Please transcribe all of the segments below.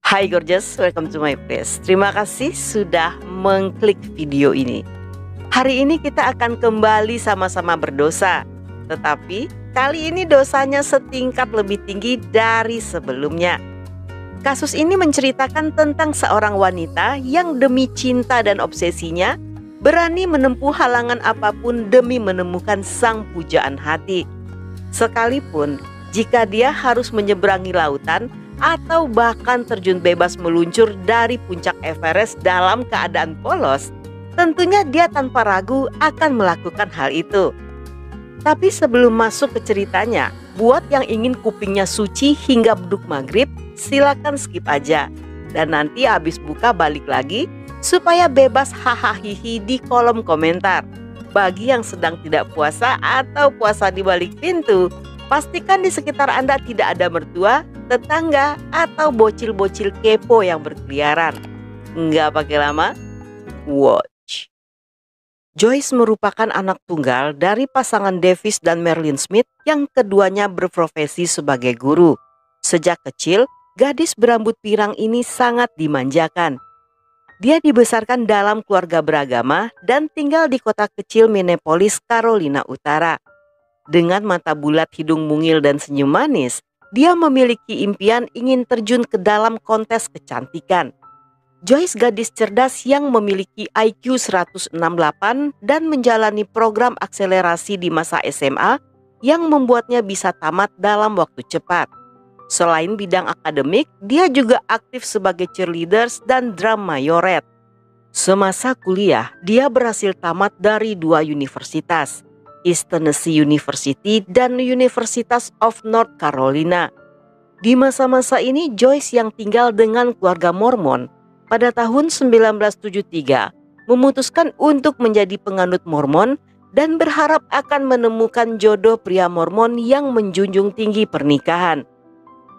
Hai gorgeous, welcome to my place. Terima kasih sudah mengklik video ini. Hari ini kita akan kembali sama-sama berdosa. Tetapi kali ini dosanya setingkat lebih tinggi dari sebelumnya. Kasus ini menceritakan tentang seorang wanita yang demi cinta dan obsesinya berani menempuh halangan apapun demi menemukan sang pujaan hati. Sekalipun jika dia harus menyeberangi lautan atau bahkan terjun bebas meluncur dari puncak Everest dalam keadaan polos, tentunya dia tanpa ragu akan melakukan hal itu. Tapi sebelum masuk ke ceritanya, buat yang ingin kupingnya suci hingga beduk maghrib, silakan skip aja. Dan nanti habis buka balik lagi supaya bebas hahaha di kolom komentar. Bagi yang sedang tidak puasa atau puasa di balik pintu, pastikan di sekitar Anda tidak ada mertua, tetangga, atau bocil-bocil kepo yang berkeliaran. Nggak pakai lama, watch. Joyce merupakan anak tunggal dari pasangan Davis dan Marilyn Smith yang keduanya berprofesi sebagai guru. Sejak kecil, gadis berambut pirang ini sangat dimanjakan. Dia dibesarkan dalam keluarga beragama dan tinggal di kota kecil Minneapolis, Carolina Utara. Dengan mata bulat, hidung mungil, dan senyum manis, dia memiliki impian ingin terjun ke dalam kontes kecantikan. Joyce gadis cerdas yang memiliki IQ 168 dan menjalani program akselerasi di masa SMA yang membuatnya bisa tamat dalam waktu cepat. Selain bidang akademik, dia juga aktif sebagai cheerleaders dan drum majoret. Semasa kuliah, dia berhasil tamat dari 2 universitas, East Tennessee University dan University of North Carolina. Di masa-masa ini, Joyce yang tinggal dengan keluarga Mormon pada tahun 1973 memutuskan untuk menjadi penganut Mormon dan berharap akan menemukan jodoh pria Mormon yang menjunjung tinggi pernikahan.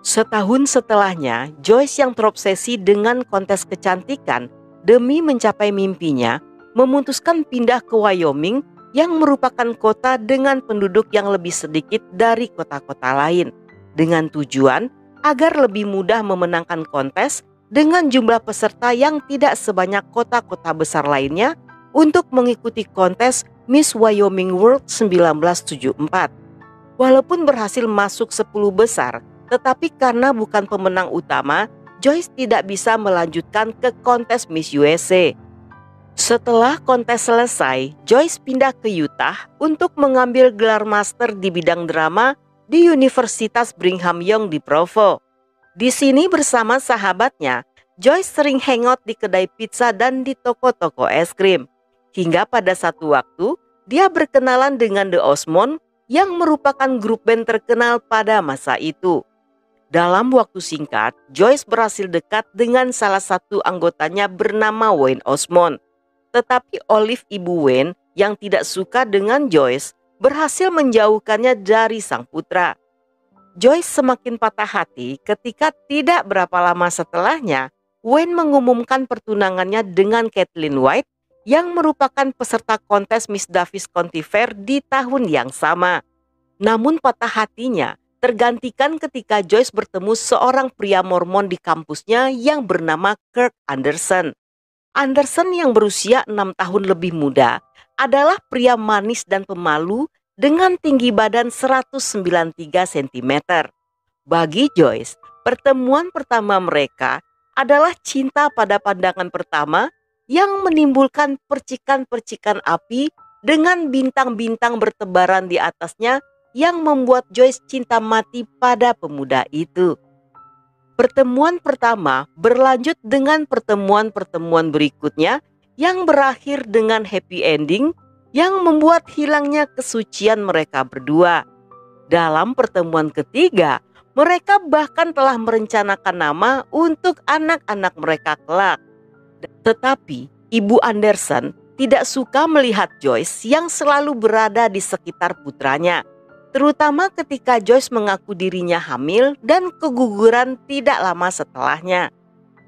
Setahun setelahnya, Joyce yang terobsesi dengan kontes kecantikan demi mencapai mimpinya memutuskan pindah ke Wyoming yang merupakan kota dengan penduduk yang lebih sedikit dari kota-kota lain, dengan tujuan agar lebih mudah memenangkan kontes dengan jumlah peserta yang tidak sebanyak kota-kota besar lainnya untuk mengikuti kontes Miss Wyoming World 1974. Walaupun berhasil masuk 10 besar, tetapi karena bukan pemenang utama, Joyce tidak bisa melanjutkan ke kontes Miss USA. Setelah kontes selesai, Joyce pindah ke Utah untuk mengambil gelar master di bidang drama di Universitas Brigham Young di Provo. Di sini bersama sahabatnya, Joyce sering hangout di kedai pizza dan di toko-toko es krim. Hingga pada satu waktu, dia berkenalan dengan The Osmonds yang merupakan grup band terkenal pada masa itu. Dalam waktu singkat, Joyce berhasil dekat dengan salah satu anggotanya bernama Wayne Osmond. Tetapi Olive, ibu Wayne, yang tidak suka dengan Joyce, berhasil menjauhkannya dari sang putra. Joyce semakin patah hati ketika tidak berapa lama setelahnya, Wayne mengumumkan pertunangannya dengan Kathleen White yang merupakan peserta kontes Miss Davis County Fair di tahun yang sama. Namun patah hatinya tergantikan ketika Joyce bertemu seorang pria Mormon di kampusnya yang bernama Kirk Anderson. Anderson yang berusia 6 tahun lebih muda adalah pria manis dan pemalu dengan tinggi badan 193 cm. Bagi Joyce, pertemuan pertama mereka adalah cinta pada pandangan pertama yang menimbulkan percikan-percikan api dengan bintang-bintang bertebaran di atasnya yang membuat Joyce cinta mati pada pemuda itu. Pertemuan pertama berlanjut dengan pertemuan-pertemuan berikutnya yang berakhir dengan happy ending yang membuat hilangnya kesucian mereka berdua. Dalam pertemuan ketiga, mereka bahkan telah merencanakan nama untuk anak-anak mereka kelak. Tetapi Ibu Anderson tidak suka melihat Joyce yang selalu berada di sekitar putranya, terutama ketika Joyce mengaku dirinya hamil dan keguguran tidak lama setelahnya.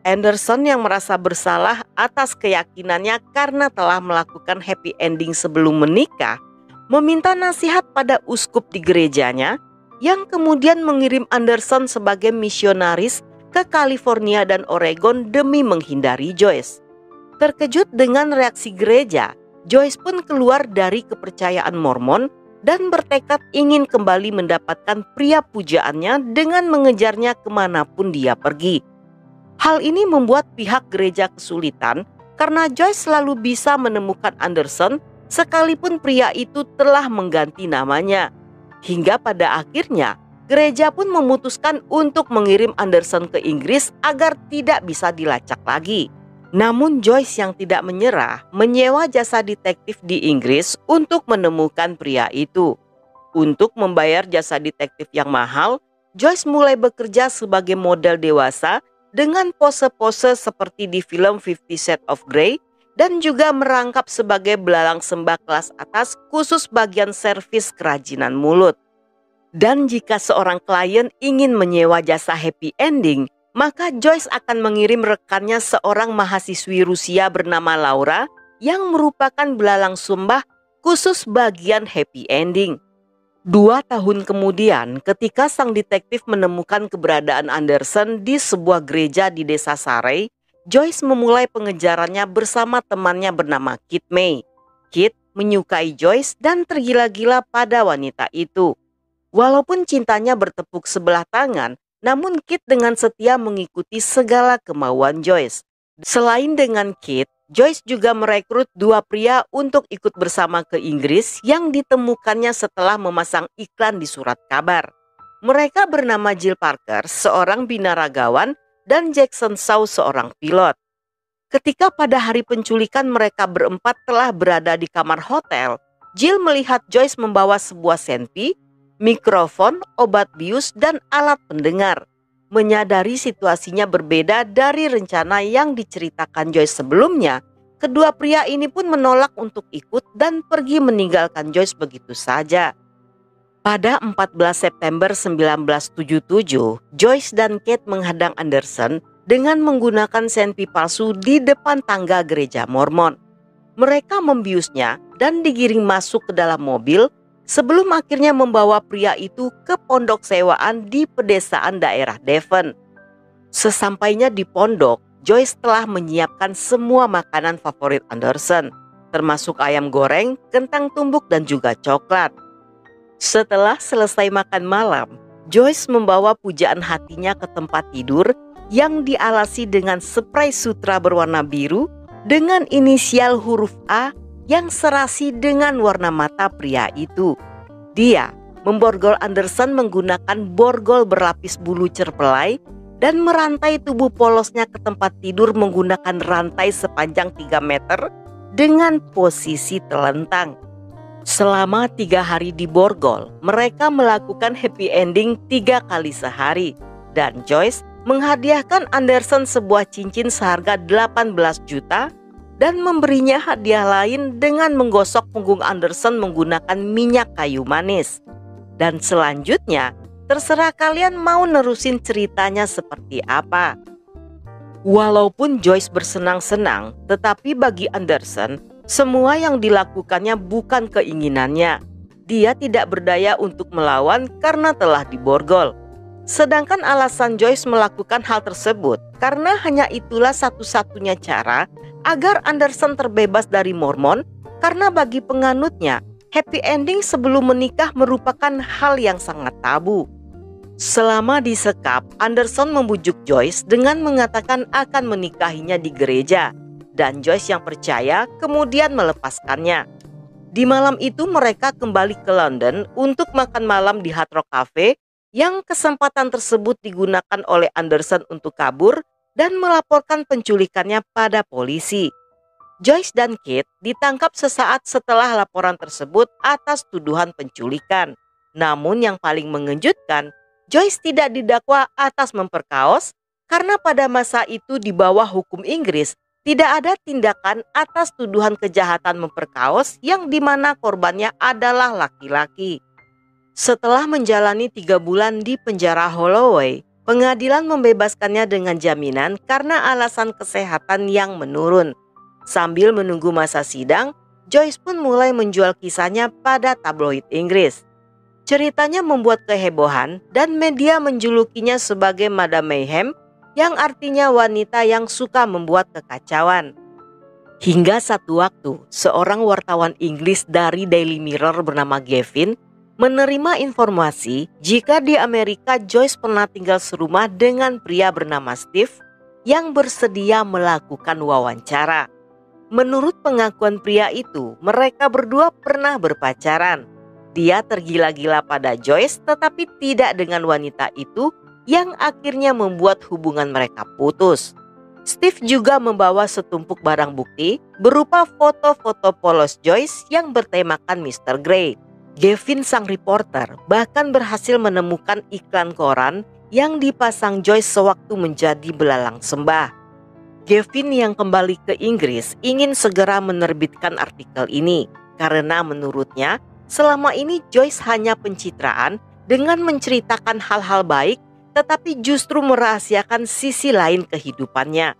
Anderson yang merasa bersalah atas keyakinannya karena telah melakukan happy ending sebelum menikah, meminta nasihat pada uskup di gerejanya yang kemudian mengirim Anderson sebagai misionaris ke California dan Oregon demi menghindari Joyce. Terkejut dengan reaksi gereja, Joyce pun keluar dari kepercayaan Mormon dan bertekad ingin kembali mendapatkan pria pujaannya dengan mengejarnya kemanapun dia pergi. Hal ini membuat pihak gereja kesulitan karena Joyce selalu bisa menemukan Anderson sekalipun pria itu telah mengganti namanya. Hingga pada akhirnya gereja pun memutuskan untuk mengirim Anderson ke Inggris agar tidak bisa dilacak lagi. Namun Joyce yang tidak menyerah menyewa jasa detektif di Inggris untuk menemukan pria itu. Untuk membayar jasa detektif yang mahal, Joyce mulai bekerja sebagai model dewasa dengan pose-pose seperti di film 50 Shades of Grey dan juga merangkap sebagai belalang sembah kelas atas khusus bagian servis kerajinan mulut. Dan jika seorang klien ingin menyewa jasa happy ending, maka Joyce akan mengirim rekannya seorang mahasiswi Rusia bernama Laura yang merupakan belalang sembah khusus bagian happy ending. 2 tahun kemudian, ketika sang detektif menemukan keberadaan Anderson di sebuah gereja di desa Surrey, Joyce memulai pengejarannya bersama temannya bernama Kit May. Kit menyukai Joyce dan tergila-gila pada wanita itu. Walaupun cintanya bertepuk sebelah tangan, namun Kit dengan setia mengikuti segala kemauan Joyce. Selain dengan Kit, Joyce juga merekrut 2 pria untuk ikut bersama ke Inggris yang ditemukannya setelah memasang iklan di surat kabar. Mereka bernama Jill Parker, seorang binaragawan, dan Jackson Shaw, seorang pilot. Ketika pada hari penculikan mereka berempat telah berada di kamar hotel, Jill melihat Joyce membawa sebuah senpi, mikrofon, obat bius, dan alat pendengar. Menyadari situasinya berbeda dari rencana yang diceritakan Joyce sebelumnya, kedua pria ini pun menolak untuk ikut dan pergi meninggalkan Joyce begitu saja. Pada 14 September 1977, Joyce dan Kate menghadang Anderson dengan menggunakan senpi palsu di depan tangga gereja Mormon. Mereka membiusnya dan digiring masuk ke dalam mobil sebelum akhirnya membawa pria itu ke pondok sewaan di pedesaan daerah Devon. Sesampainya di pondok, Joyce telah menyiapkan semua makanan favorit Anderson, termasuk ayam goreng, kentang tumbuk, dan juga coklat. Setelah selesai makan malam, Joyce membawa pujaan hatinya ke tempat tidur yang dialasi dengan spray sutra berwarna biru dengan inisial huruf A yang serasi dengan warna mata pria itu. Dia memborgol Anderson menggunakan borgol berlapis bulu cerpelai dan merantai tubuh polosnya ke tempat tidur menggunakan rantai sepanjang 3 meter dengan posisi telentang. Selama 3 hari di borgol, mereka melakukan happy ending 3 kali sehari. Dan Joyce menghadiahkan Anderson sebuah cincin seharga 18 juta dan memberinya hadiah lain dengan menggosok punggung Anderson menggunakan minyak kayu manis. Dan selanjutnya, terserah kalian mau nerusin ceritanya seperti apa. Walaupun Joyce bersenang-senang, tetapi bagi Anderson, semua yang dilakukannya bukan keinginannya. Dia tidak berdaya untuk melawan karena telah diborgol. Sedangkan alasan Joyce melakukan hal tersebut karena hanya itulah satu-satunya cara agar Anderson terbebas dari Mormon, karena bagi penganutnya, happy ending sebelum menikah merupakan hal yang sangat tabu. Selama disekap, Anderson membujuk Joyce dengan mengatakan akan menikahinya di gereja, dan Joyce yang percaya kemudian melepaskannya. Di malam itu mereka kembali ke London untuk makan malam di Hard Rock Cafe, yang kesempatan tersebut digunakan oleh Anderson untuk kabur dan melaporkan penculikannya pada polisi. Joyce dan Kate ditangkap sesaat setelah laporan tersebut atas tuduhan penculikan. Namun yang paling mengejutkan, Joyce tidak didakwa atas memperkaos karena pada masa itu di bawah hukum Inggris tidak ada tindakan atas tuduhan kejahatan memperkaos yang dimana korbannya adalah laki-laki. Setelah menjalani 3 bulan di penjara Holloway, pengadilan membebaskannya dengan jaminan karena alasan kesehatan yang menurun. Sambil menunggu masa sidang, Joyce pun mulai menjual kisahnya pada tabloid Inggris. Ceritanya membuat kehebohan dan media menjulukinya sebagai Madam Mayhem yang artinya wanita yang suka membuat kekacauan. Hingga satu waktu, seorang wartawan Inggris dari Daily Mirror bernama Gavin menerima informasi jika di Amerika Joyce pernah tinggal serumah dengan pria bernama Steve yang bersedia melakukan wawancara. Menurut pengakuan pria itu, mereka berdua pernah berpacaran. Dia tergila-gila pada Joyce tetapi tidak dengan wanita itu yang akhirnya membuat hubungan mereka putus. Steve juga membawa setumpuk barang bukti berupa foto-foto polos Joyce yang bertemakan Mr. Grey. Gavin sang reporter bahkan berhasil menemukan iklan koran yang dipasang Joyce sewaktu menjadi belalang sembah. Gavin yang kembali ke Inggris ingin segera menerbitkan artikel ini karena menurutnya selama ini Joyce hanya pencitraan dengan menceritakan hal-hal baik tetapi justru merahasiakan sisi lain kehidupannya.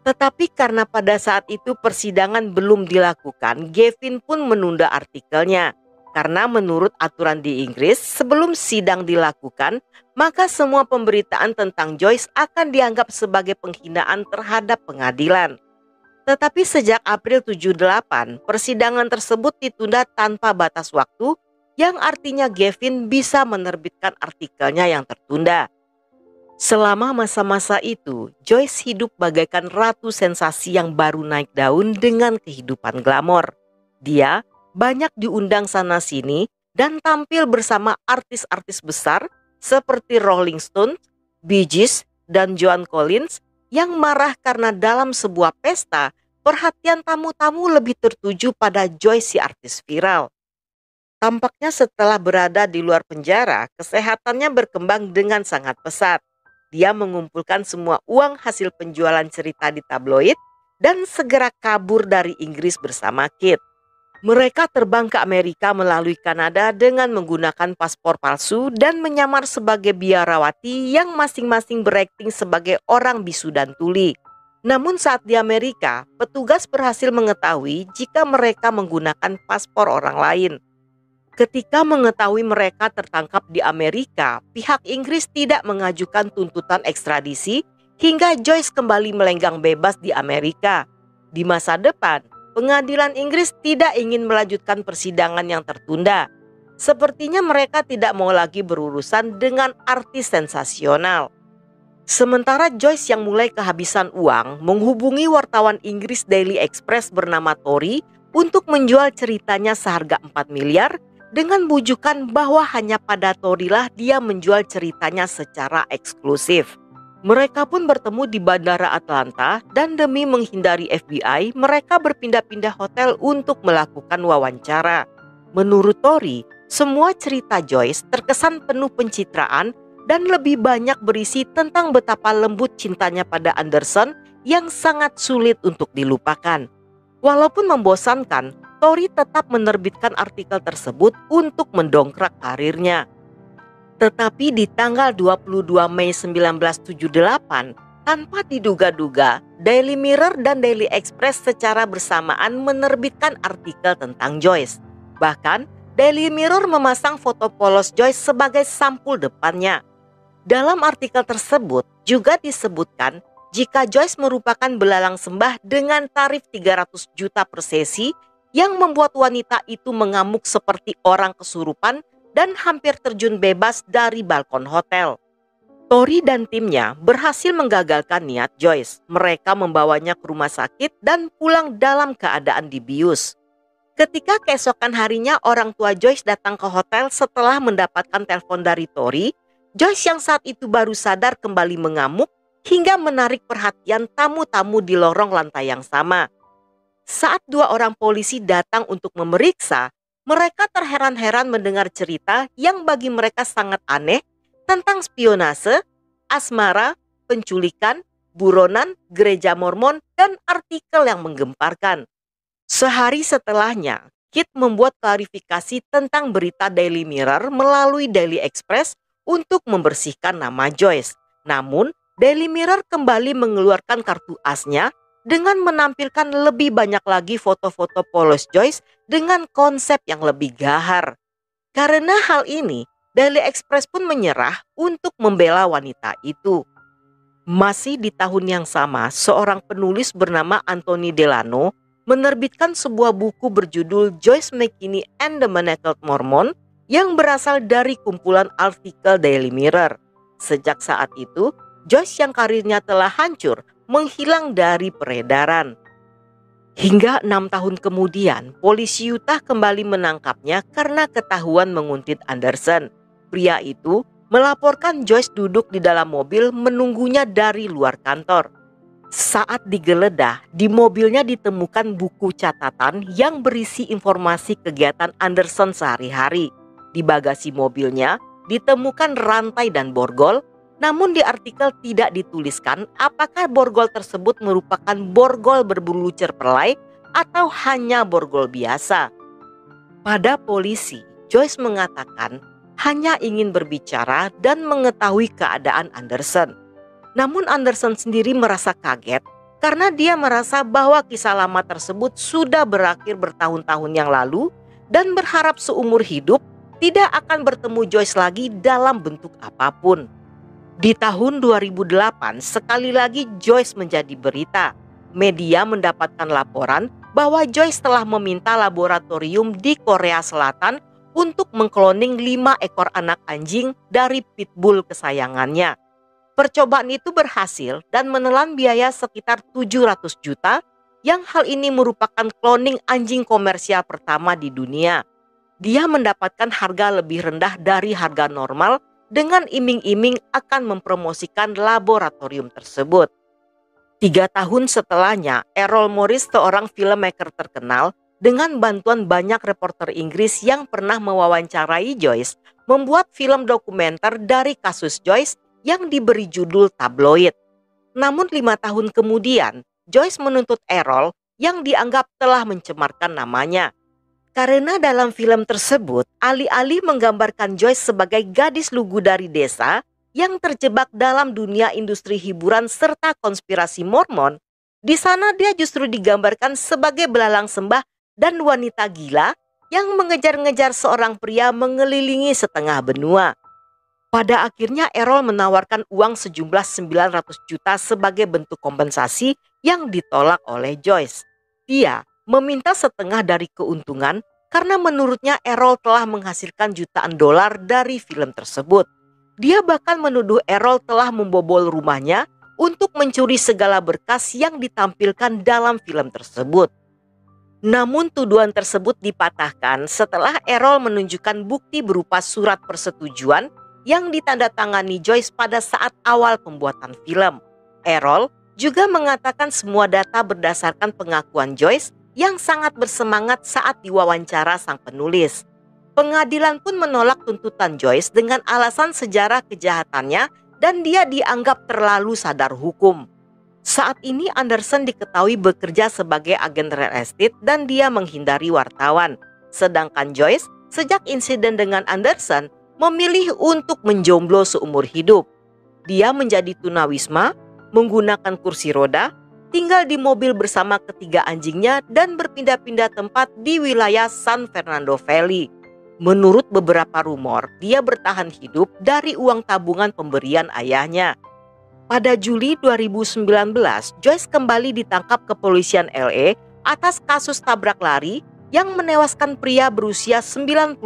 Tetapi karena pada saat itu persidangan belum dilakukan, Gavin pun menunda artikelnya. Karena menurut aturan di Inggris, sebelum sidang dilakukan, maka semua pemberitaan tentang Joyce akan dianggap sebagai penghinaan terhadap pengadilan. Tetapi sejak April 78, persidangan tersebut ditunda tanpa batas waktu, yang artinya Gavin bisa menerbitkan artikelnya yang tertunda. Selama masa-masa itu, Joyce hidup bagaikan ratu sensasi yang baru naik daun dengan kehidupan glamor. Dia banyak diundang sana-sini dan tampil bersama artis-artis besar seperti Rolling Stones, Bee Gees, dan Joan Collins yang marah karena dalam sebuah pesta perhatian tamu-tamu lebih tertuju pada Joyce si artis viral. Tampaknya setelah berada di luar penjara, kesehatannya berkembang dengan sangat pesat. Dia mengumpulkan semua uang hasil penjualan cerita di tabloid dan segera kabur dari Inggris bersama Kit. Mereka terbang ke Amerika melalui Kanada dengan menggunakan paspor palsu dan menyamar sebagai biarawati yang masing-masing berakting sebagai orang bisu dan tuli. Namun saat di Amerika, petugas berhasil mengetahui jika mereka menggunakan paspor orang lain. Ketika mengetahui mereka tertangkap di Amerika, pihak Inggris tidak mengajukan tuntutan ekstradisi hingga Joyce kembali melenggang bebas di Amerika. Di masa depan, pengadilan Inggris tidak ingin melanjutkan persidangan yang tertunda. Sepertinya mereka tidak mau lagi berurusan dengan artis sensasional. Sementara Joyce yang mulai kehabisan uang menghubungi wartawan Inggris Daily Express bernama Tori untuk menjual ceritanya seharga 4 miliar dengan bujukan bahwa hanya pada Torilah dia menjual ceritanya secara eksklusif. Mereka pun bertemu di Bandara Atlanta dan demi menghindari FBI, mereka berpindah-pindah hotel untuk melakukan wawancara. Menurut Tori, semua cerita Joyce terkesan penuh pencitraan dan lebih banyak berisi tentang betapa lembut cintanya pada Anderson yang sangat sulit untuk dilupakan. Walaupun membosankan, Tori tetap menerbitkan artikel tersebut untuk mendongkrak karirnya. Tetapi di tanggal 22 Mei 1978, tanpa diduga-duga, Daily Mirror dan Daily Express secara bersamaan menerbitkan artikel tentang Joyce. Bahkan, Daily Mirror memasang foto polos Joyce sebagai sampul depannya. Dalam artikel tersebut juga disebutkan jika Joyce merupakan belalang sembah dengan tarif 300 juta per sesi yang membuat wanita itu mengamuk seperti orang kesurupan dan hampir terjun bebas dari balkon hotel. Tori dan timnya berhasil menggagalkan niat Joyce. Mereka membawanya ke rumah sakit dan pulang dalam keadaan dibius. Ketika keesokan harinya orang tua Joyce datang ke hotel setelah mendapatkan telepon dari Tori, Joyce yang saat itu baru sadar kembali mengamuk hingga menarik perhatian tamu-tamu di lorong lantai yang sama. Saat dua orang polisi datang untuk memeriksa, mereka terheran-heran mendengar cerita yang bagi mereka sangat aneh tentang spionase, asmara, penculikan, buronan, gereja Mormon, dan artikel yang menggemparkan. Sehari setelahnya, Kit membuat klarifikasi tentang berita Daily Mirror melalui Daily Express untuk membersihkan nama Joyce. Namun, Daily Mirror kembali mengeluarkan kartu asnya dengan menampilkan lebih banyak lagi foto-foto polos Joyce dengan konsep yang lebih gahar. Karena hal ini, Daily Express pun menyerah untuk membela wanita itu. Masih di tahun yang sama, seorang penulis bernama Anthony Delano menerbitkan sebuah buku berjudul Joyce McKinney and the Manacled Mormon yang berasal dari kumpulan artikel Daily Mirror. Sejak saat itu, Joyce yang karirnya telah hancur menghilang dari peredaran. Hingga 6 tahun kemudian, polisi Utah kembali menangkapnya karena ketahuan menguntit Anderson. Pria itu melaporkan Joyce duduk di dalam mobil menunggunya dari luar kantor. Saat digeledah, di mobilnya ditemukan buku catatan yang berisi informasi kegiatan Anderson sehari-hari. Di bagasi mobilnya ditemukan rantai dan borgol, namun di artikel tidak dituliskan apakah borgol tersebut merupakan borgol berbulu cerperlai atau hanya borgol biasa. Pada polisi, Joyce mengatakan hanya ingin berbicara dan mengetahui keadaan Anderson. Namun Anderson sendiri merasa kaget karena dia merasa bahwa kisah lama tersebut sudah berakhir bertahun-tahun yang lalu dan berharap seumur hidup tidak akan bertemu Joyce lagi dalam bentuk apapun. Di tahun 2008, sekali lagi Joyce menjadi berita. Media mendapatkan laporan bahwa Joyce telah meminta laboratorium di Korea Selatan untuk mengkloning 5 ekor anak anjing dari pitbull kesayangannya. Percobaan itu berhasil dan menelan biaya sekitar 700 juta, yang hal ini merupakan cloning anjing komersial pertama di dunia. Dia mendapatkan harga lebih rendah dari harga normal dengan iming-iming akan mempromosikan laboratorium tersebut. 3 tahun setelahnya, Errol Morris, seorang filmmaker terkenal, dengan bantuan banyak reporter Inggris yang pernah mewawancarai Joyce, membuat film dokumenter dari kasus Joyce yang diberi judul Tabloid. Namun 5 tahun kemudian, Joyce menuntut Errol yang dianggap telah mencemarkan namanya. Karena dalam film tersebut, alih-alih menggambarkan Joyce sebagai gadis lugu dari desa yang terjebak dalam dunia industri hiburan serta konspirasi Mormon, di sana dia justru digambarkan sebagai belalang sembah dan wanita gila yang mengejar-ngejar seorang pria mengelilingi setengah benua. Pada akhirnya Errol menawarkan uang sejumlah 900 juta sebagai bentuk kompensasi yang ditolak oleh Joyce. Dia meminta setengah dari keuntungan karena menurutnya Errol telah menghasilkan jutaan dolar dari film tersebut. Dia bahkan menuduh Errol telah membobol rumahnya untuk mencuri segala berkas yang ditampilkan dalam film tersebut. Namun tuduhan tersebut dipatahkan setelah Errol menunjukkan bukti berupa surat persetujuan yang ditandatangani Joyce pada saat awal pembuatan film. Errol juga mengatakan semua data berdasarkan pengakuan Joyce yang sangat bersemangat saat diwawancara sang penulis. Pengadilan pun menolak tuntutan Joyce dengan alasan sejarah kejahatannya dan dia dianggap terlalu sadar hukum. Saat ini Anderson diketahui bekerja sebagai agen real estate dan dia menghindari wartawan. Sedangkan Joyce sejak insiden dengan Anderson memilih untuk menjomblo seumur hidup. Dia menjadi tunawisma, menggunakan kursi roda, tinggal di mobil bersama ketiga anjingnya dan berpindah-pindah tempat di wilayah San Fernando Valley. Menurut beberapa rumor, dia bertahan hidup dari uang tabungan pemberian ayahnya. Pada Juli 2019, Joyce kembali ditangkap kepolisian LA atas kasus tabrak lari yang menewaskan pria berusia 91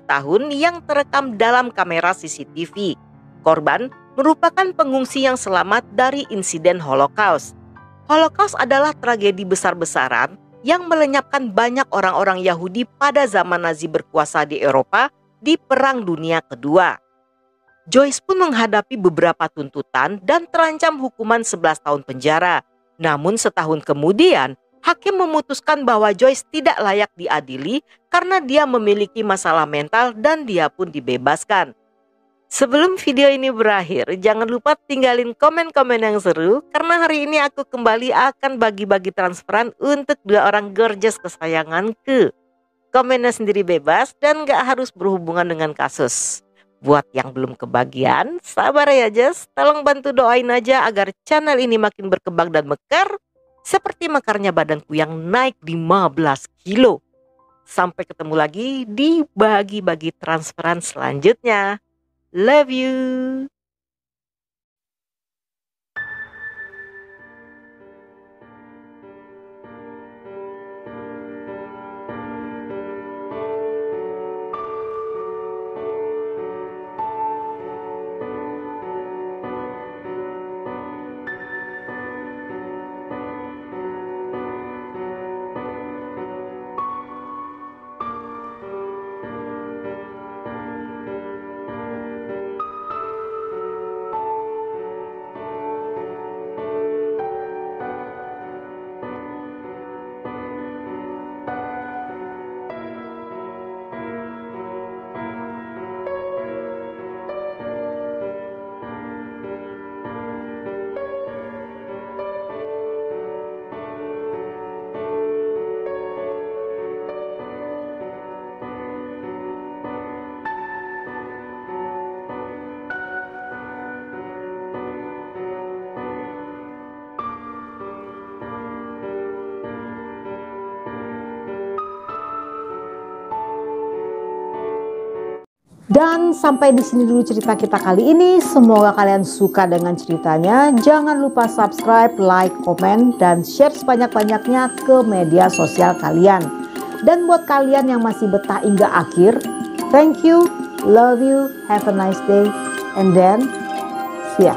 tahun yang terekam dalam kamera CCTV. Korban merupakan pengungsi yang selamat dari insiden Holocaust. Holocaust adalah tragedi besar-besaran yang melenyapkan banyak orang-orang Yahudi pada zaman Nazi berkuasa di Eropa di Perang Dunia Kedua. Joyce pun menghadapi beberapa tuntutan dan terancam hukuman 11 tahun penjara. Namun setahun kemudian, hakim memutuskan bahwa Joyce tidak layak diadili karena dia memiliki masalah mental dan dia pun dibebaskan. Sebelum video ini berakhir, jangan lupa tinggalin komen-komen yang seru karena hari ini aku kembali akan bagi-bagi transferan untuk 2 orang gorgeous kesayanganku. Komennya sendiri bebas dan gak harus berhubungan dengan kasus. Buat yang belum kebagian, sabar ya Jess, tolong bantu doain aja agar channel ini makin berkembang dan mekar seperti mekarnya badanku yang naik 15 kilo. Sampai ketemu lagi di bagi-bagi transferan selanjutnya. Love you. Dan sampai di sini dulu cerita kita kali ini. Semoga kalian suka dengan ceritanya. Jangan lupa subscribe, like, komen, dan share sebanyak-banyaknya ke media sosial kalian. Dan buat kalian yang masih betah hingga akhir, thank you, love you, have a nice day, and then see ya.